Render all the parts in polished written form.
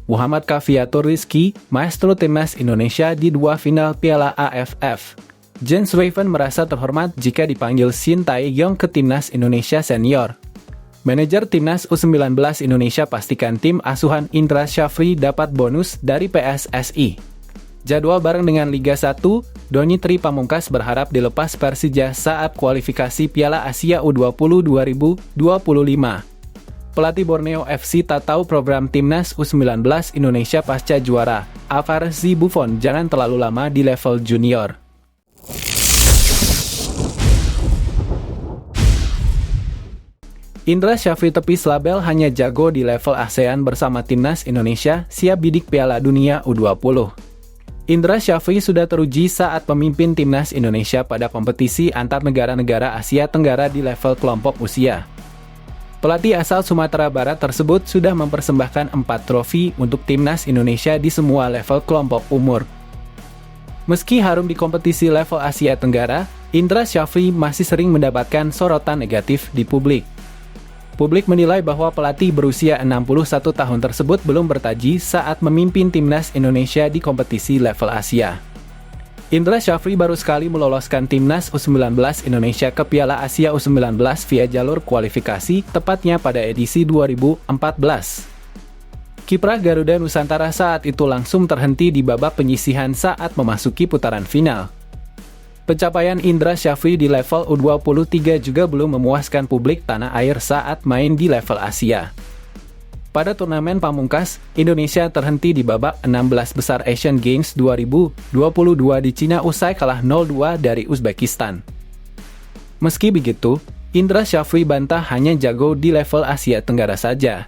Muhammad Kaffiatur Rizky, maestro timnas Indonesia di 2 final Piala AFF. Jens Weven merasa terhormat jika dipanggil Shin Tae-yong ke timnas Indonesia senior. Manajer timnas U19 Indonesia pastikan tim asuhan Indra Syafri dapat bonus dari PSSI. Jadwal bareng dengan Liga 1, Donny Tri Pamungkas berharap dilepas Persija saat kualifikasi Piala Asia U20 2025. Pelatih Borneo FC tak tahu program timnas U19 Indonesia pasca juara. Afarzi Buffon jangan terlalu lama di level junior. Indra Syafri tepis label hanya jago di level ASEAN bersama timnas Indonesia siap bidik Piala Dunia U20. Indra Syafri sudah teruji saat memimpin timnas Indonesia pada kompetisi antar negara-negara Asia Tenggara di level kelompok usia. Pelatih asal Sumatera Barat tersebut sudah mempersembahkan 4 trofi untuk timnas Indonesia di semua level kelompok umur. Meski harum di kompetisi level Asia Tenggara, Indra Syafri masih sering mendapatkan sorotan negatif di publik. Publik menilai bahwa pelatih berusia 61 tahun tersebut belum bertaji saat memimpin timnas Indonesia di kompetisi level Asia. Indra Syafri baru sekali meloloskan timnas U19 Indonesia ke Piala Asia U19 via jalur kualifikasi, tepatnya pada edisi 2014. Kiprah Garuda Nusantara saat itu langsung terhenti di babak penyisihan saat memasuki putaran final. Pencapaian Indra Syafri di level U23 juga belum memuaskan publik tanah air saat main di level Asia. Pada turnamen pamungkas, Indonesia terhenti di babak 16 besar Asian Games 2022 di Cina usai kalah 0-2 dari Uzbekistan. Meski begitu, Indra Syafri bantah hanya jago di level Asia Tenggara saja.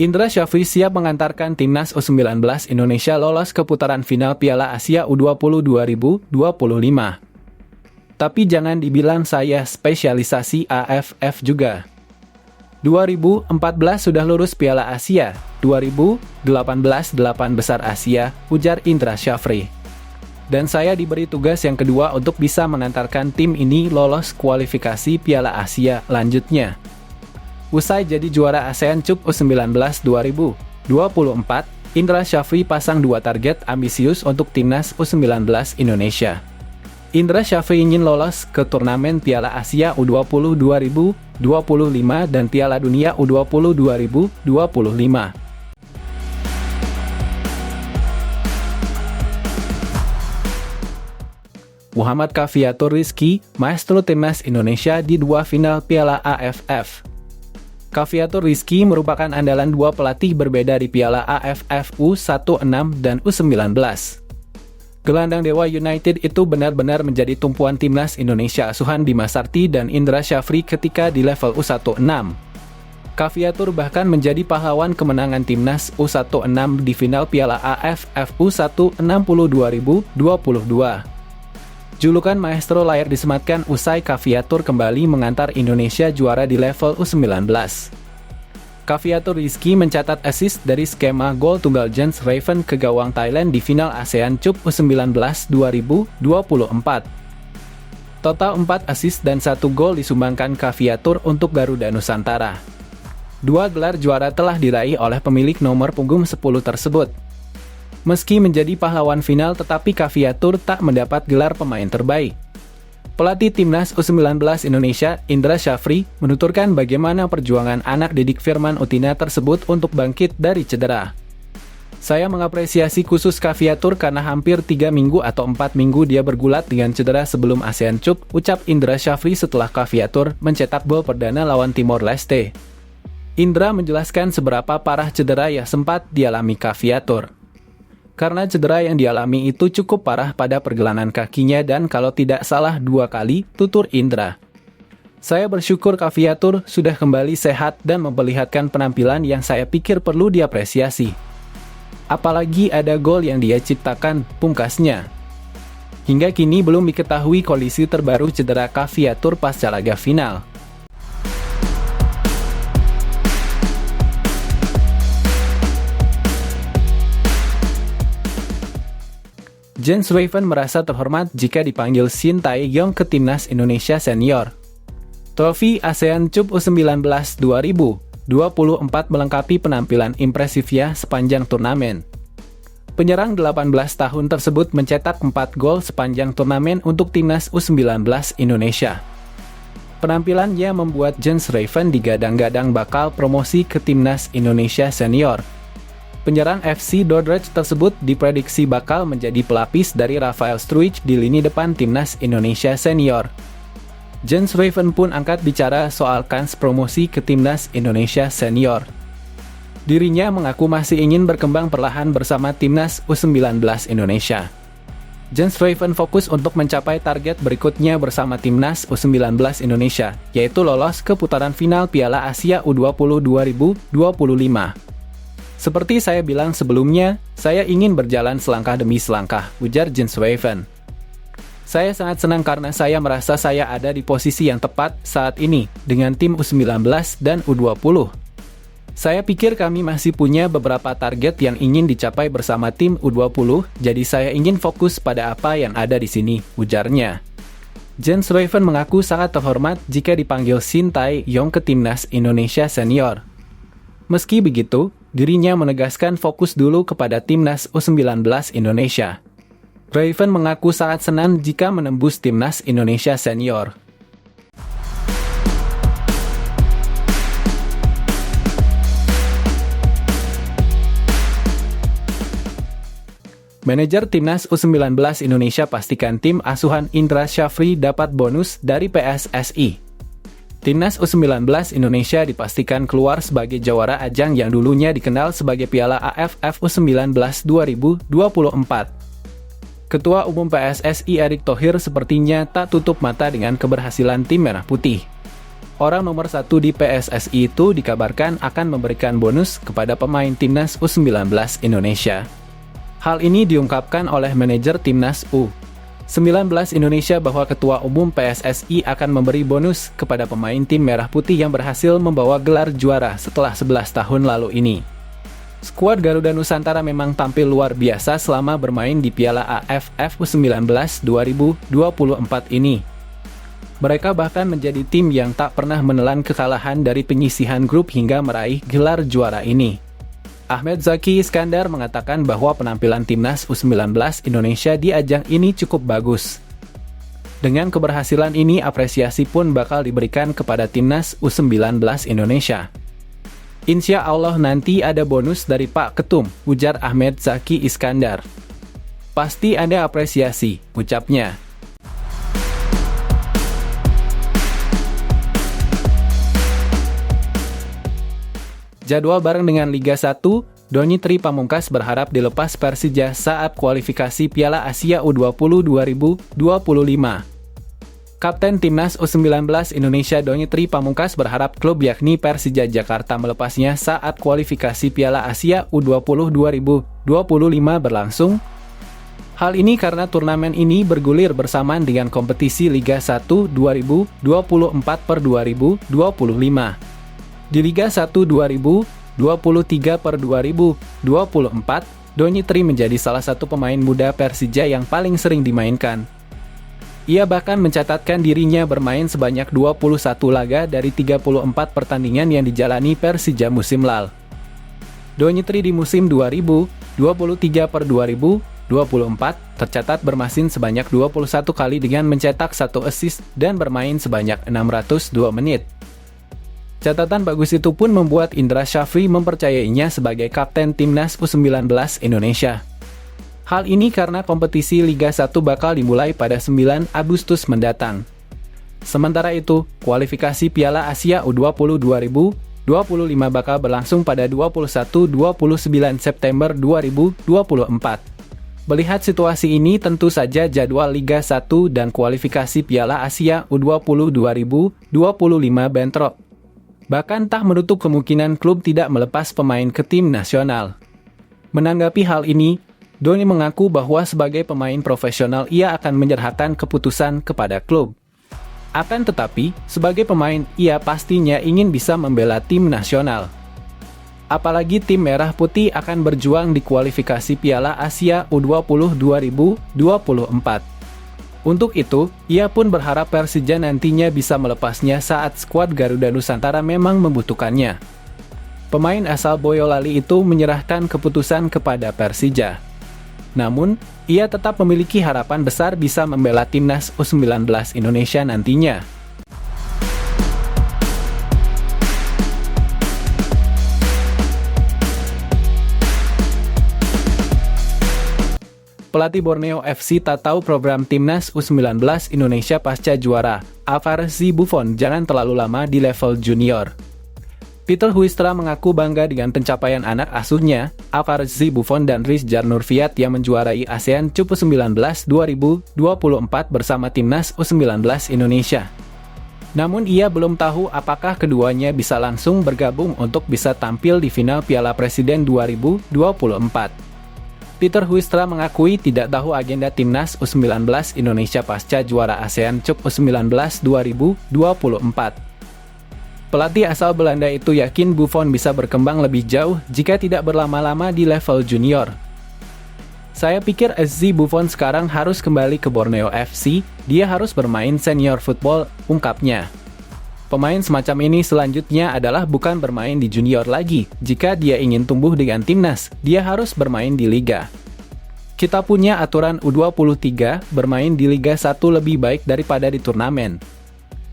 Indra Syafri siap mengantarkan timnas U19 Indonesia lolos ke putaran final Piala Asia U20 2025. Tapi jangan dibilang saya spesialisasi AFF juga. 2014 sudah lulus Piala Asia, 2018 8 besar Asia, ujar Indra Syafri. Dan saya diberi tugas yang kedua untuk bisa mengantarkan tim ini lolos kualifikasi Piala Asia lanjutnya. Usai jadi juara ASEAN Cup U19 2024, Indra Syafri pasang 2 target ambisius untuk timnas U19 Indonesia. Indra Syafri ingin lolos ke turnamen Piala Asia U20 2025 dan Piala Dunia U20 2025. Muhammad Kaffiatur Rizky, maestro timnas Indonesia di 2 final Piala AFF. Kaffiatur Rizky merupakan andalan 2 pelatih berbeda di Piala AFF U16 dan U19. Gelandang Dewa United itu benar-benar menjadi tumpuan timnas Indonesia asuhan Bima Sarti dan Indra Syafri ketika di level U16. Kaffiatur bahkan menjadi pahlawan kemenangan timnas U16 di final Piala AFF U16 2022. Julukan maestro lahir disematkan usai Kaffiatur kembali mengantar Indonesia juara di level U19. Kaffiatur Rizky mencatat assist dari skema gol tunggal Jens Weven ke gawang Thailand di final ASEAN Cup U19 2024. Total 4 assist dan 1 gol disumbangkan Kaffiatur untuk Garuda Nusantara. 2 gelar juara telah diraih oleh pemilik nomor punggung 10 tersebut. Meski menjadi pahlawan final, tetapi Kaffiatur tak mendapat gelar pemain terbaik. Pelatih timnas U19 Indonesia, Indra Syafri, menuturkan bagaimana perjuangan anak didik Firman Utina tersebut untuk bangkit dari cedera. Saya mengapresiasi khusus Kaffiatur karena hampir 3 minggu atau 4 minggu dia bergulat dengan cedera sebelum ASEAN Cup, ucap Indra Syafri setelah Kaffiatur mencetak gol perdana lawan Timor Leste. Indra menjelaskan seberapa parah cedera yang sempat dialami Kaffiatur. Karena cedera yang dialami itu cukup parah pada pergelangan kakinya dan kalau tidak salah 2 kali, tutur Indra. Saya bersyukur Kaffiatur sudah kembali sehat dan memperlihatkan penampilan yang saya pikir perlu diapresiasi. Apalagi ada gol yang dia ciptakan, pungkasnya. Hingga kini belum diketahui kondisi terbaru cedera Kaffiatur pasca laga final. Jens Weven merasa terhormat jika dipanggil Shin Tae-yong ke timnas Indonesia senior. Trofi ASEAN Cup U19 2024 melengkapi penampilan impresifnya sepanjang turnamen. Penyerang 18 tahun tersebut mencetak 4 gol sepanjang turnamen untuk timnas U19 Indonesia. Penampilannya membuat Jens Ruyven digadang-gadang bakal promosi ke timnas Indonesia senior. Penyerang FC Dordrecht tersebut diprediksi bakal menjadi pelapis dari Rafael Struijk di lini depan timnas Indonesia senior. Jens Ruyven pun angkat bicara soal kans promosi ke timnas Indonesia senior. Dirinya mengaku masih ingin berkembang perlahan bersama timnas U19 Indonesia. Jens Ruyven fokus untuk mencapai target berikutnya bersama timnas U19 Indonesia, yaitu lolos ke putaran final Piala Asia U20 2025. Seperti saya bilang sebelumnya, saya ingin berjalan selangkah demi selangkah, ujar Jens Ruyven. Saya sangat senang karena saya merasa saya ada di posisi yang tepat saat ini dengan tim U19 dan U20. Saya pikir kami masih punya beberapa target yang ingin dicapai bersama tim U20, jadi saya ingin fokus pada apa yang ada di sini, ujarnya. Jens Ruyven mengaku sangat terhormat jika dipanggil Shin Tae-yong ke timnas Indonesia senior. Meski begitu, dirinya menegaskan fokus dulu kepada timnas U19 Indonesia. Ruyven mengaku sangat senang jika menembus timnas Indonesia senior. Manajer timnas U19 Indonesia pastikan tim asuhan Indra Syafri dapat bonus dari PSSI. Timnas U19 Indonesia dipastikan keluar sebagai jawara ajang yang dulunya dikenal sebagai Piala AFF U19 2024. Ketua Umum PSSI Erick Thohir sepertinya tak tutup mata dengan keberhasilan tim Merah Putih. Orang nomor 1 di PSSI itu dikabarkan akan memberikan bonus kepada pemain timnas U19 Indonesia. Hal ini diungkapkan oleh manajer timnas U19 Indonesia bahwa Ketua Umum PSSI akan memberi bonus kepada pemain tim Merah Putih yang berhasil membawa gelar juara setelah 11 tahun lalu ini. Skuad Garuda Nusantara memang tampil luar biasa selama bermain di Piala AFF U19 2024 ini. Mereka bahkan menjadi tim yang tak pernah menelan kekalahan dari penyisihan grup hingga meraih gelar juara ini. Ahmed Zaki Iskandar mengatakan bahwa penampilan timnas U19 Indonesia di ajang ini cukup bagus. Dengan keberhasilan ini, apresiasi pun bakal diberikan kepada timnas U19 Indonesia. Insya Allah nanti ada bonus dari Pak Ketum, ujar Ahmed Zaki Iskandar. Pasti ada apresiasi, ucapnya. Jadwal bareng dengan Liga 1, Donny Tri Pamungkas berharap dilepas Persija saat kualifikasi Piala Asia U20 2025. Kapten Timnas U19 Indonesia Donny Tri Pamungkas berharap klub yakni Persija Jakarta melepasnya saat kualifikasi Piala Asia U20 2025 berlangsung. Hal ini karena turnamen ini bergulir bersamaan dengan kompetisi Liga 1 2024/2025. Di Liga 1 2023/2024, Donny Tri menjadi salah satu pemain muda Persija yang paling sering dimainkan. Ia bahkan mencatatkan dirinya bermain sebanyak 21 laga dari 34 pertandingan yang dijalani Persija musim lalu. Donny Tri di musim 2023/2024 tercatat bermain sebanyak 21 kali dengan mencetak 1 assist dan bermain sebanyak 602 menit. Catatan bagus itu pun membuat Indra Syafri mempercayainya sebagai kapten timnas U19 Indonesia. Hal ini karena kompetisi Liga 1 bakal dimulai pada 9 Agustus mendatang. Sementara itu, kualifikasi Piala Asia U20 2025 bakal berlangsung pada 21-29 September 2024. Melihat situasi ini, tentu saja jadwal Liga 1 dan kualifikasi Piala Asia U20 2025 bentrok. Bahkan tak menutup kemungkinan klub tidak melepas pemain ke tim nasional. Menanggapi hal ini, Donny mengaku bahwa sebagai pemain profesional ia akan menyerahkan keputusan kepada klub. Akan tetapi, sebagai pemain ia pastinya ingin bisa membela tim nasional. Apalagi tim Merah Putih akan berjuang di kualifikasi Piala Asia U20 2024. Untuk itu, ia pun berharap Persija nantinya bisa melepasnya saat skuad Garuda Nusantara memang membutuhkannya. Pemain asal Boyolali itu menyerahkan keputusan kepada Persija. Namun, ia tetap memiliki harapan besar bisa membela timnas U19 Indonesia nantinya. Pelatih Borneo FC tak tahu program timnas U19 Indonesia pasca juara. Alvarez Buffon jangan terlalu lama di level junior. Peter Huistra mengaku bangga dengan pencapaian anak asuhnya, Alvarez Buffon dan Rizjar Nurfiat yang menjuarai ASEAN Cup U19 2024 bersama timnas U19 Indonesia. Namun ia belum tahu apakah keduanya bisa langsung bergabung untuk bisa tampil di final Piala Presiden 2024. Peter Huistra mengakui tidak tahu agenda timnas U19 Indonesia pasca juara ASEAN Cup U19 2024. Pelatih asal Belanda itu yakin Buffon bisa berkembang lebih jauh jika tidak berlama-lama di level junior. Saya pikir SC Buffon sekarang harus kembali ke Borneo FC, dia harus bermain senior football, ungkapnya. Pemain semacam ini selanjutnya adalah bukan bermain di junior lagi. Jika dia ingin tumbuh dengan timnas, dia harus bermain di liga. Kita punya aturan U23, bermain di Liga 1 lebih baik daripada di turnamen.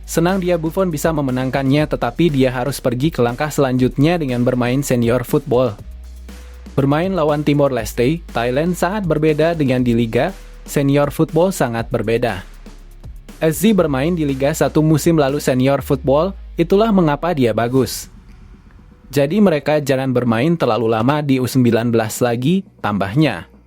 Senang dia Buffon bisa memenangkannya, tetapi dia harus pergi ke langkah selanjutnya dengan bermain senior football. Bermain lawan Timor Leste, Thailand sangat berbeda dengan di liga, senior football sangat berbeda. SC bermain di Liga 1 musim lalu senior football, itulah mengapa dia bagus. Jadi mereka jangan bermain terlalu lama di U19 lagi, tambahnya.